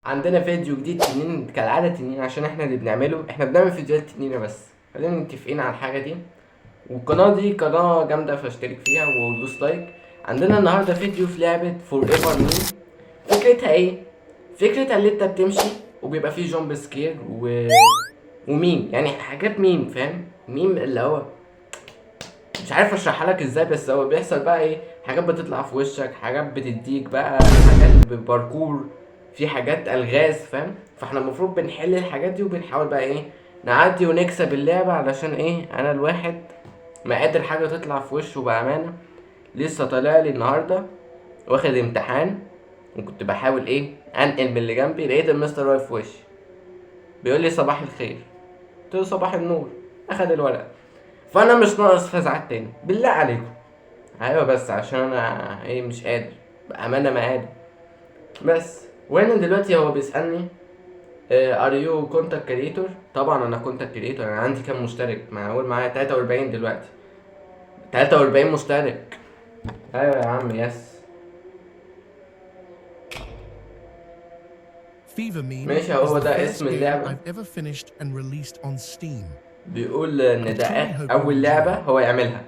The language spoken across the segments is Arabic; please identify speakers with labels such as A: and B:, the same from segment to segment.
A: عندنا فيديو جديد تنين كالعادة تنين عشان احنا اللي بنعمله. احنا بنعمل فيديوهات تنينة بس خلينا متفقين على الحاجة دي. والقناة دي قناة جامدة فاشترك فيها ودوس لايك. عندنا النهاردة فيديو في لعبة فور ايفر مين. فكرتها ايه؟ فكرتها اللي انت بتمشي وبيبقى فيه جامب سكير وميم، يعني حاجات ميم، فاهم؟ ميم اللي هو مش عارف اشرحها لك ازاي، بس هو بيحصل بقى ايه، حاجات بتطلع في وشك، حاجات بتديك بقى، حاجات باركور، في حاجات الغاز، فاهم؟ فاحنا المفروض بنحل الحاجات دي وبنحاول بقى ايه نعدي ونكسب اللعبة، علشان ايه انا الواحد ما قادر حاجة تطلع في وشه بأمانة. لسه طالع لي النهاردة واخد امتحان، وكنت بحاول ايه انقل من اللي جنبي، لقيت المستر واقف في وشي بيقول لي صباح الخير، قلت له صباح النور. اخد الورقة، فانا مش ناقص فزعات تاني بالله عليكم. ايوه بس عشان انا ايه مش قادر بامانه، ما قادر. بس وهنا دلوقتي هو بيسالني ار يو كونتاكت كريتور. طبعا انا كونتاكت كريتور، انا عندي كام مشترك؟ معقول معايا 43 دلوقتي، 43 مشترك. ايوه يا عم يس.
B: Fever Meme
A: ماشي،
B: is
A: هو
B: the
A: ده
B: first
A: اسم
B: game
A: اللعبه.
B: I've ever finished and released on Steam.
A: بيقول ان
B: I
A: ده
B: truly hope you
A: اول
B: enjoy.
A: لعبه هو يعملها.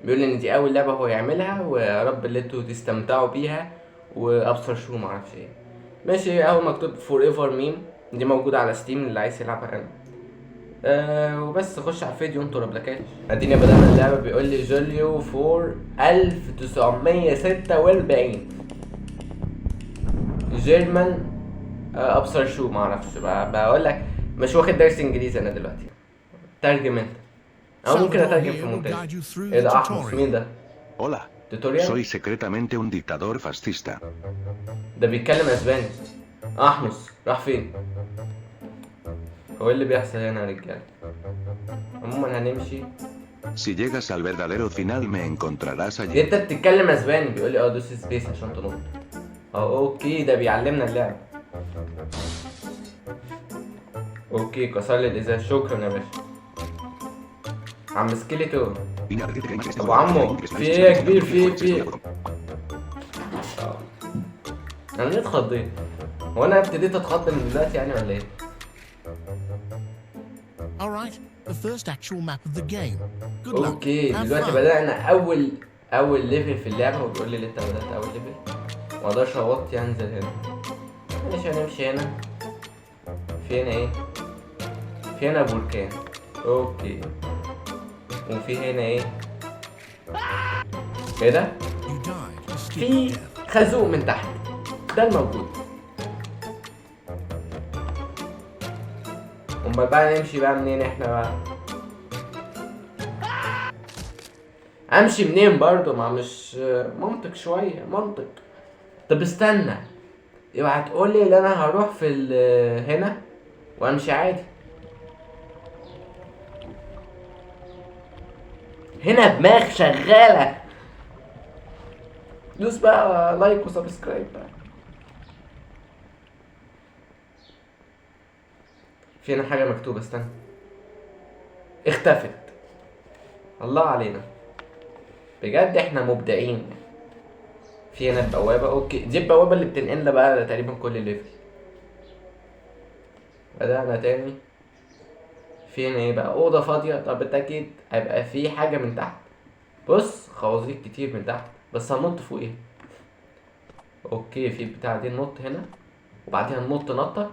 A: بيقول ان دي اول لعبه هو يعملها، ويا رب اللي انتوا تستمتعوا بيها. وابصر شو معرفش ايه. ماشي، اهو مكتوب فور ايفر ميم، دي موجوده على ستيم اللي عايز يلعبها انا. وبس خش على الفيديو انتوا ربلكاش. ادينا بدأنا اللعبه. بيقول لي جوليو فور 1946 جيرمان. ابصر شو معرفش بقول لك، مش واخد درس انجليزي انا دلوقتي. ترجم انت، او ممكن
B: Salvador
A: اترجم في
B: here will
A: مونتاج.
B: guide you through
A: ايه
B: the
A: ده احمس؟
B: tutorial.
A: مين ده؟
C: Hola,
A: توتوريال؟
C: soy secretamente un dictador fascista.
A: ده بيتكلم اسباني. احمس راح فين؟ هو ايه اللي بيحصل هنا يا رجاله؟ عموما هنمشي.
C: Si llegas al verdadero final me encontrarás allí.
A: انت بتتكلم اسباني. بيقول لي دوس سبيس عشان تنط. اوكي، ده بيعلمنا اللعب. اوكي، كسر لي الازاز، شكرا يا باشا. عم سكيليتو.
C: Vine a decirte que hay más
A: ابو
C: estado de la
A: عمو،
C: que
A: في
C: necesitáis
A: ايه
C: necesitar
A: يا كبير؟
C: tecnología
A: في ايه؟
C: fuera
A: في
C: de
A: ايه؟
C: estudiar.
A: انا ليه اتخضيت؟ هو انا ابتديت اتخض من دلوقتي يعني ولا ايه؟
B: Alright, the first actual map of the game. Good luck.
A: اوكي،
B: Have
A: دلوقتي
B: fun.
A: بدأنا اول ليفل في اللعبة. وبيقول لي انت بدأت اول ليفل، ما اقدرش اوطي انزل هنا. ماشي هنمشي هنا. في هنا ايه؟ في هنا بركان. اوكي، وفي هنا ايه؟ ايه ده؟
B: You died a
A: في
B: stupid death.
A: خازوق من تحت، ده الموجود. امال بقى نمشي بقى منين احنا بقى؟ امشي منين برضو؟ ما مش منطق شوية، منطق. طب استنى، اوعى تقولي ان انا هروح في هنا وامشي عادي. هنا دماغ شغالة. دوس بقى لايك وسبسكرايب بقى. في هنا حاجة مكتوبة، استنى، اختفت. الله علينا بجد، احنا مبدعين. في هنا البوابة. اوكي، دي البوابة اللي بتنقلنا بقى تقريبا كل ليفل. بدأنا تاني. في هنا ايه بقى؟ أوضة فاضية. طب بالتأكيد هيبقى في حاجة من تحت. بص، خوازيق كتير من تحت، بس هننط فوق ايه؟ اوكي، في بتاع دي ننط هنا، وبعدين ننط نطة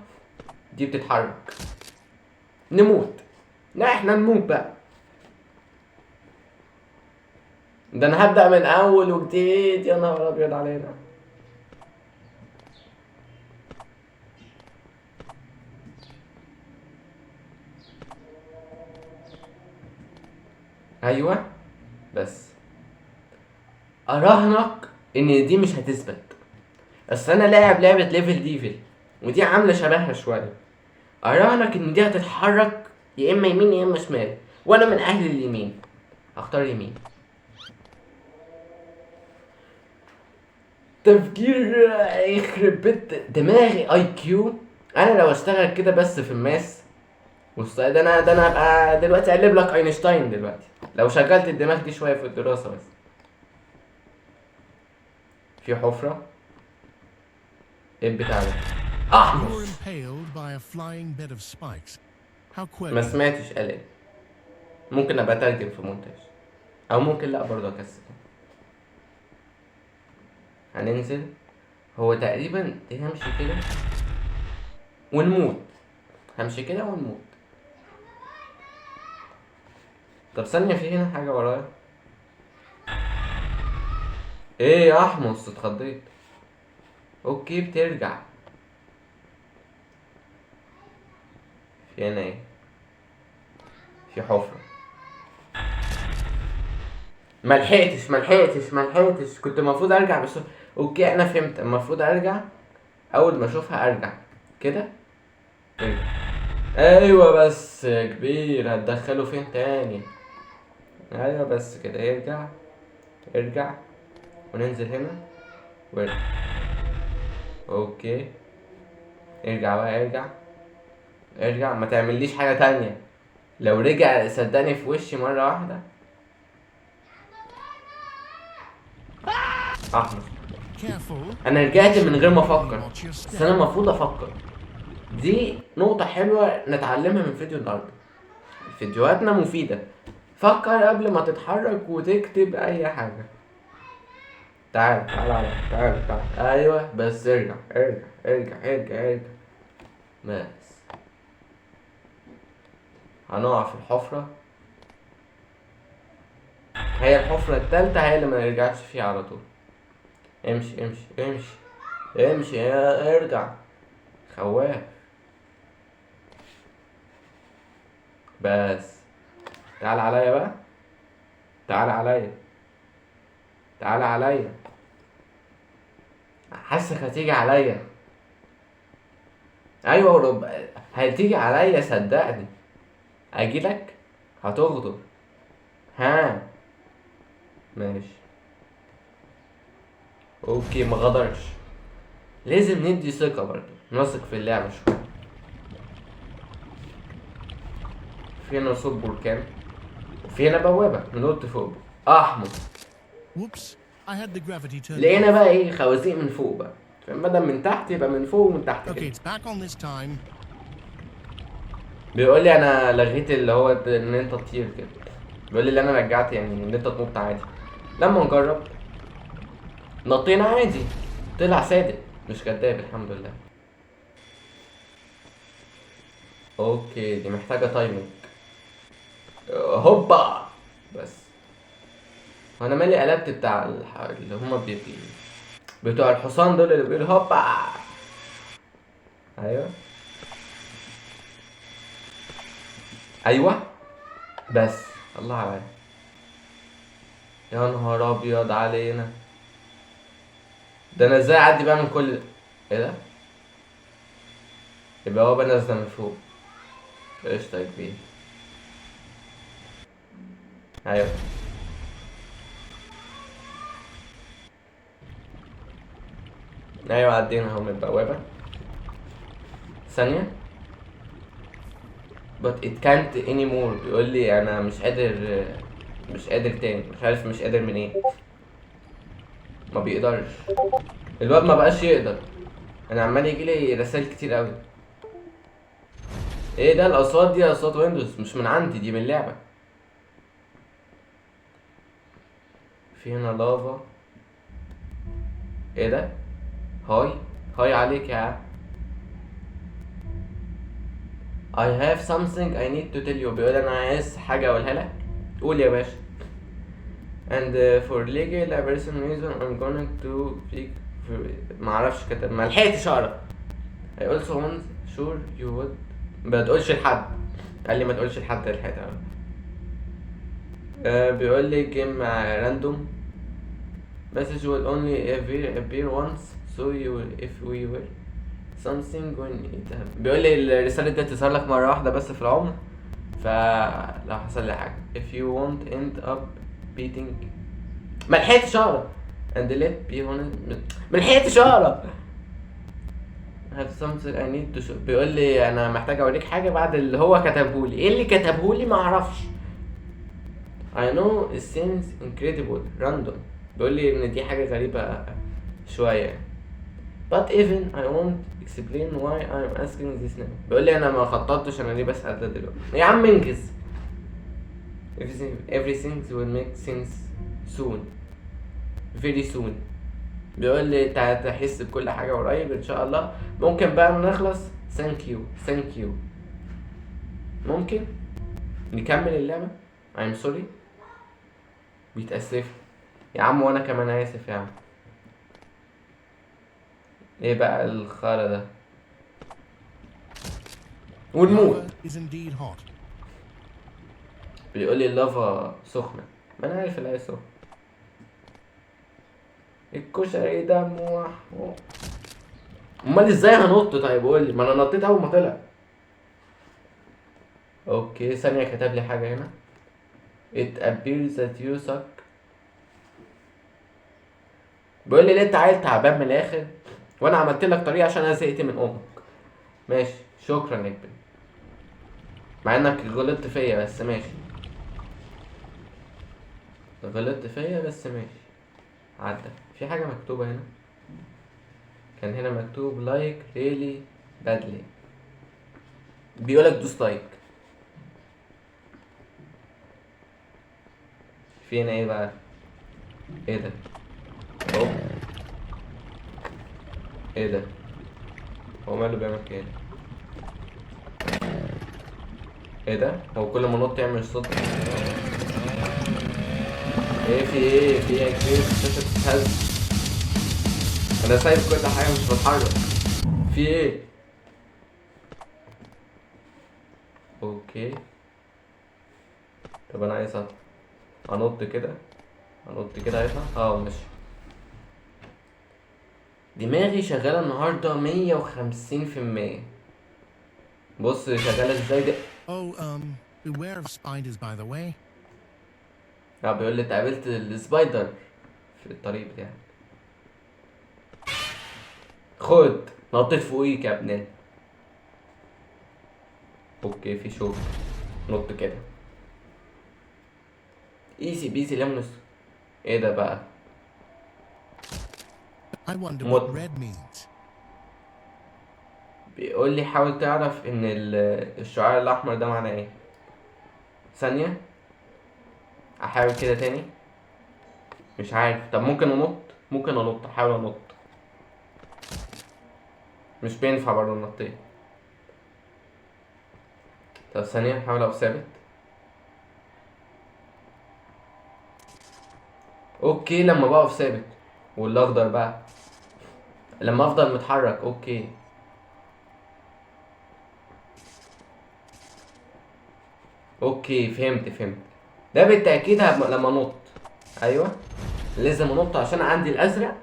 A: دي بتتحرك. نموت. لا احنا نموت بقى. ده انا هبدأ من اول وجديد، يا نهار ابيض علينا. ايوه، بس اراهنك ان دي مش هتثبت. بس انا لاعب لعبة ليفل ديفل، ودي عاملة شبهها شوية. اراهنك ان دي هتتحرك يا اما يمين يا اما شمال، وانا من اهل اليمين، هختار يمين. تفكير يخرب بيت دماغي، اي كيو. انا لو اشتغل كده بس في الماس ده انا هبقى دلوقتي اقلب لك اينشتاين دلوقتي، لو شغلت الدماغ دي شويه في الدراسه بس. في حفره. ايه البتاع ده؟
B: You
A: احمر.
B: were impaled by a flying bed of spikes. How
A: ما
B: clever.
A: سمعتش قال ايه. ممكن ابقى اترجم في مونتاج، او ممكن لا برضه اكسل. هننزل، هو تقريبا همشي كده ونموت. همشي كده ونموت. طب ثانية، في هنا حاجة ورايا. ايه يا احمص، اتخضيت. اوكي بترجع. في هنا ايه؟ في حفرة. ملحقتش كنت المفروض ارجع بس. اوكي انا فهمت، المفروض ارجع اول ما اشوفها ارجع كده. ارجع. ايوه بس يا كبير، هتدخله فين تاني؟ ايوه بس كده، ارجع وننزل هنا وارجع. اوكي ارجع بقى، ارجع ما تعمليش حاجة تانية. لو رجع صدقني في وشي مرة واحدة. احمد،
B: Careful.
A: انا رجعت من غير ما افكر،
B: Watch your
A: بس انا
B: step.
A: المفروض افكر. دي نقطة حلوة نتعلمها من فيديو النهاردة. فيديوهاتنا مفيدة. فكر قبل ما تتحرك وتكتب اي حاجة. تعال. ايوه بس ارجع. بس هنقع في الحفرة. هي الحفرة التالتة هي اللي ما نرجعش فيها على طول. امشي ارجع. خواف. بس تعال عليا بقى. تعال عليا. حاسك هتيجي عليا. ايوه هتيجي عليا صدقني. اجيلك هتغدر. ها ماشي. اوكي ما غدرش. لازم ندي ثقة برضه، نثق في اللعبة شوية. في هنا صوت بركان، وفي هنا بوابة ننط فوق. احمد.
B: Whoops. I had the gravity turned
A: لقينا
B: off.
A: بقى ايه؟ خوازيق من فوق بقى. بدل من تحت يبقى من فوق ومن تحت
B: Okay,
A: كده.
B: it's back on this time.
A: بيقول لي انا لغيت اللي هو ان انت تطير كده. بيقول لي ان انا رجعت يعني ان انت تنط عادي. لما نجرب نطينا عادي، طلع صادق مش كداب الحمد لله. اوكي دي محتاجة تايمينج. هوبا. بس انا مالي قلبت بتاع اللي هما بتوع الحصان دول اللي بيقولوا هوبا. ايوه بس الله عليا. يا نهار ابيض علينا. ده انا ازاي اعدي بقى من كل ده؟ ايه ده؟ يبقى هو بقى نازله من فوق. قشطة يا كبير. ايوه عدينا اهو من البوابة. ثانية. but it can't anymore. بيقول لي انا مش قادر تاني. مش عارف مش قادر من ايه. ما بيقدرش الواد، ما بقاش يقدر. انا عمال يجي لي رسائل كتير قوي. ايه ده؟ الاصوات دي اصوات ويندوز مش من عندي، دي من اللعبة. في هنا لافا. ايه ده؟ هاي عليك يا عم. I have something I need to tell you. بيقول انا عايز حاجة اقولها لك. قول يا باشا. and for legal a person reason I'm going to speak معرفش كتب، ما لحقتش اقرا. I also want sure you would. ما تقولش لحد. قال لي ما تقولش لحد. لحقت اقرا. بيقول لي game random message will only appear once so you if we were something when it happened. بيقول لي الرسالة دي تظهر لك مرة واحدة بس في العمر، فلو حصل لي حاجة if you won't end up beating. ما لحقتش اقرا and let be honest. ما لحقتش اقرا. have something I need to show. بيقول لي انا محتاج اوريك حاجة بعد اللي هو كتبهولي. ايه اللي كتبهولي؟ ما اعرفش. I know it seems incredible random. بيقول لي ان دي حاجة غريبة شوية، but even I won't explain why I'm asking this now. بيقول لي انا ما خططتش، انا ليه بسأل ده دلوقتي. يا عم انجز. everything will make sense soon, very soon. بيقول لي انت هتحس بكل حاجة قريب ان شاء الله. ممكن بقى نخلص. thank you. ممكن نكمل اللعبة. I'm sorry. بيتأسف يا عم، وانا كمان اسف يا عم. ايه بقى الخرا ده؟ والموت.
B: Lava is indeed hot.
A: بيقول لي اللافا سخنة. ما انا عارف العيال سخنة. الكشري ده موحو. امال ازاي هنط؟ طيب قول لي، ما انا نطيت اول ما طلع. اوكي ثانية، كتب لي حاجة هنا. It appears that you suck. بيقول لي ليه انت عيل تعبان من الاخر، وانا عملت لك طريقة عشان انا زهقت من امك. ماشي شكرا يا ابني، مع انك غلطت فيا بس ماشي. غلطت فيا بس ماشي، عدى. في حاجة مكتوبة هنا، كان هنا مكتوب لايك ريلي بادلي. بيقولك دوس لايك. في هنا ايه بقى؟ ايه ده؟ اهو. ايه ده؟ هو ماله بيعمل كده؟ ايه ده؟ هو كل ما نط يعمل صوت؟ ايه في ايه؟ في ايه كتير؟ الشاشة بتتهز. انا سايب كل حاجة مش بتحرك. في ايه؟ اوكي. طب انا عايز انط كده. انط كده هيطلع؟ ماشي. دماغي شغالة النهاردة 150%. بص شغالة ازاي دي.
B: Oh, beware of spiders, by the way.
A: بيقول لي اتقابلت السبايدر في الطريق بتاعك. خد نطيت فوقيك يا ابني. اوكي في شوك. نط كده. ايزي بيزي لمنس. ايه ده بقى؟
B: I wonder
A: What?
B: what red means.
A: بيقول لي حاول تعرف ان الشعار الاحمر ده معناه ايه. ثانية احاول كده تاني. مش عارف. طب ممكن انط. احاول انط. مش بينفع برضه النطية. طب ثانية احاول ابقى ثابت. اوكي لما بقف ثابت. والاخضر بقى لما افضل متحرك. اوكي فهمت. ده بالتأكيد لما انط. ايوه لازم انط عشان عندي الازرق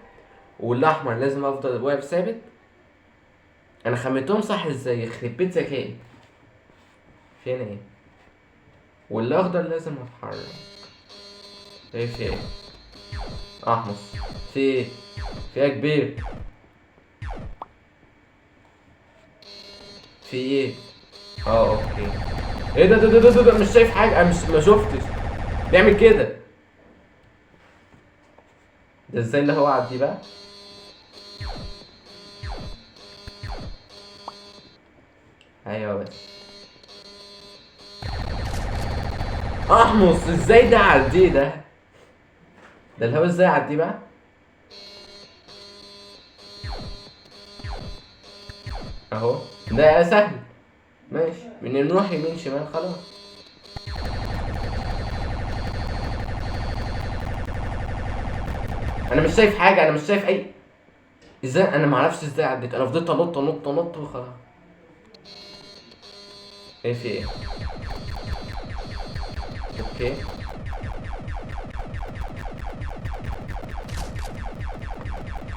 A: والاحمر، لازم افضل واقف ثابت. انا خميتهم صح ازاي؟ يخرب بيت ذكائي. فين ايه؟ والاخضر لازم اتحرك. ايه في ايه؟ احمص. في ايه؟ في ايه كبير؟ في ايه؟ اوكي. ايه ده مش شايف حاجه. انا ما شفتش بيعمل كده. ده ازاي اللي هو عدي بقى؟ ايوه بس احمص. ازاي ده عديه ده اللي هو ازاي عديه بقى؟ اهو ده سهل. ماشي نروح يمين شمال خلاص. انا مش شايف حاجه. انا مش شايف اي. ازاي انا معرفش ازاي عديت. انا فضلت انط وخلاص. ايه في ايه؟ اوكي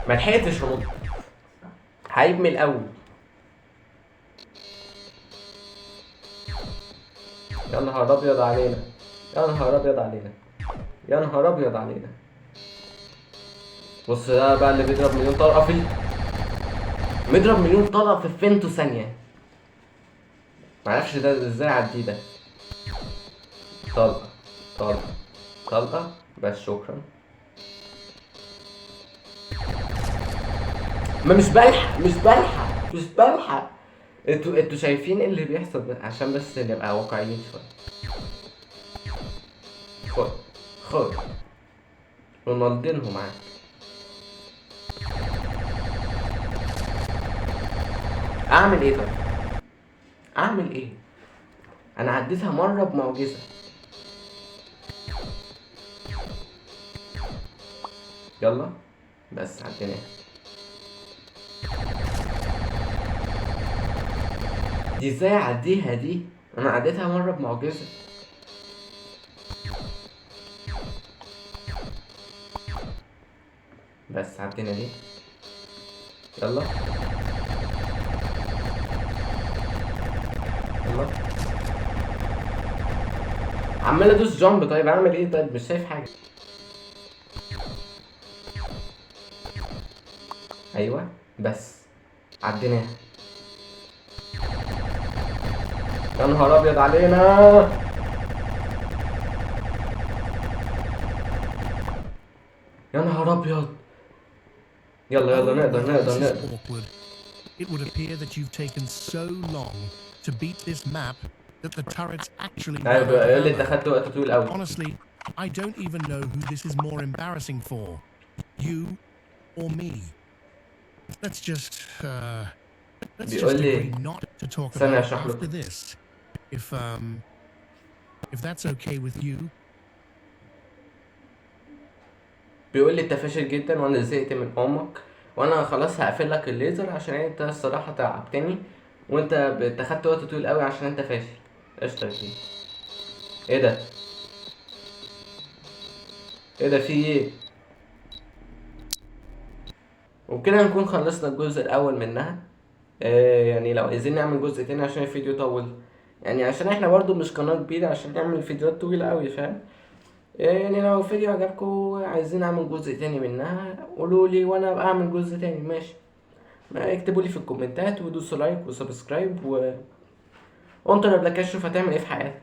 A: ما لحقتش انط. هعيد من الاول. يا نهار ابيض علينا. يا نهار ابيض علينا. بص ده بقى اللي بيضرب مليون طلقه بيضرب مليون طلقه في فينتو ثانيه. معرفش ده ازاي عديه ده. طلقه بس. شكرا. ما مش بلحق. انتوا شايفين إيه اللي بيحصل عشان بس نبقى واقعيين شويه. خد رونالدينهو معاك. اعمل ايه طيب؟ اعمل ايه؟ انا عديتها مره بمعجزه. يلا بس عديناها. دي ازاي اعديها دي؟ انا عديتها مره بمعجزه. بس عدينا دي. يلا يلا. عمال ادوس جامب. طيب اعمل ايه؟ طيب مش شايف حاجه. ايوه بس عديناها. يا نهار ابيض علينا. يا نهار ابيض. يلا
B: Oh,
A: نقدر
B: well, this is
A: نقدر.
B: awkward. It would appear that you've taken so long to beat this map that the turrets actually run
A: ايوه
B: out of
A: بيقول لي
B: ammo.
A: انت خدت وقت طويل قوي.
B: Honestly, I don't even know who this is more embarrassing for, you or me. Let's just
A: بيقول لي
B: agree not to talk
A: ثانية
B: about it
A: اشرح
B: after
A: لكم.
B: this. If that's okay with you.
A: بيقول لي انت فاشل جدا وانا زهقت من امك، وانا خلاص هقفل لك الليزر عشان انت الصراحه تعبتني، وانت خدت وقت طويل قوي عشان انت فاشل. قشطه يا كبير. ايه ده؟ ايه ده؟ في ايه؟ وبكده نكون خلصنا الجزء الاول منها. يعني لو عايزين نعمل جزء تاني عشان الفيديو طول، يعني عشان احنا برضو مش قناه كبيره عشان نعمل فيديوهات طويله قوي، فاهم؟ يعني لو الفيديو عجبكم عايزين اعمل جزء تاني منها قولوا لي وانا ابقى اعمل جزء تاني. ماشي، اكتبوا لي في الكومنتات ودوسوا لايك وسبسكرايب وانت قبل كده شوف هتعمل ايه في حياتك.